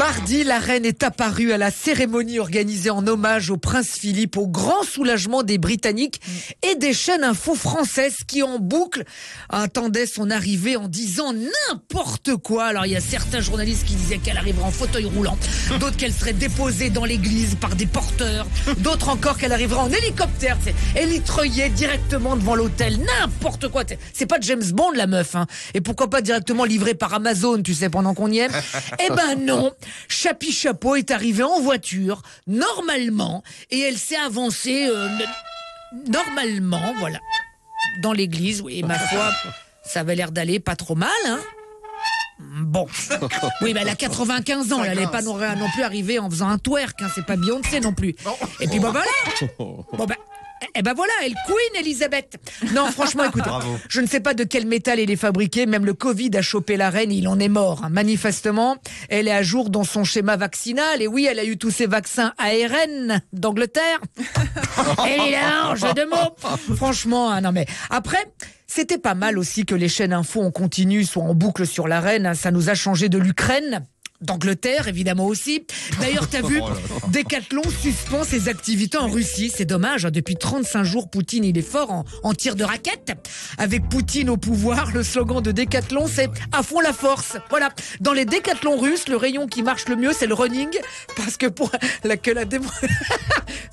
Mardi, la reine est apparue à la cérémonie organisée en hommage au prince Philippe, au grand soulagement des Britanniques et des chaînes info françaises qui, en boucle, attendaient son arrivée en disant n'importe quoi. Alors, il y a certains journalistes qui disaient qu'elle arriverait en fauteuil roulant, d'autres qu'elle serait déposée dans l'église par des porteurs, d'autres encore qu'elle arriverait en hélicoptère, élitreillée directement devant l'hôtel, n'importe quoi. C'est pas James Bond, la meuf, hein. Et pourquoi pas directement livrée par Amazon, tu sais, pendant qu'on y est. Eh ben non, Chapi Chapeau est arrivée en voiture, normalement, et elle s'est avancée normalement, voilà, dans l'église. Oui, et ma foi, ça avait l'air d'aller pas trop mal, hein. Bon, oui, mais elle a 95 ans, elle n'est pas non plus arrivée en faisant un twerk, hein. C'est pas Beyoncé non plus. Et puis bon, voilà. Bon, ben. Eh ben voilà, elle Queen Elisabeth. Non, franchement, écoute, je ne sais pas de quel métal il est fabriqué. Même le Covid a chopé la reine, il en est mort. Hein. Manifestement, elle est à jour dans son schéma vaccinal. Et oui, elle a eu tous ses vaccins ARN d'Angleterre. Évidemment, jeu de mots. Franchement, hein, non mais après... C'était pas mal aussi que les chaînes info en continu soient en boucle sur la reine. Hein. Ça nous a changé de l'Ukraine. D'Angleterre, évidemment aussi. D'ailleurs, t'as vu, Decathlon suspend ses activités en Russie. C'est dommage, hein. Depuis 35 jours, Poutine, il est fort en tir de raquette. Avec Poutine au pouvoir, le slogan de Decathlon, c'est « à fond la force ». Voilà. Dans les décathlons russes, le rayon qui marche le mieux, c'est le running. Parce que pour la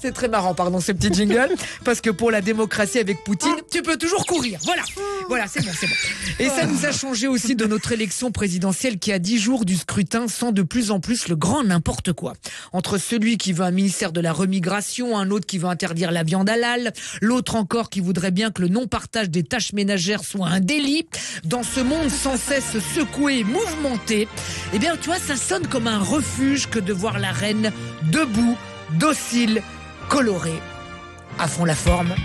c'est très marrant, pardon, ce petit jingle. Parce que pour la démocratie avec Poutine, tu peux toujours courir. Voilà. Voilà, c'est bon, c'est bon. Et ça nous a changé aussi de notre élection présidentielle qui, à 10 jours du scrutin, sent de plus en plus le grand n'importe quoi. Entre celui qui veut un ministère de la remigration, un autre qui veut interdire la viande halal, l'autre encore qui voudrait bien que le non-partage des tâches ménagères soit un délit. Dans ce monde sans cesse secoué et mouvementé, eh bien, tu vois, ça sonne comme un refuge que de voir la reine debout, docile, colorée. À fond la forme.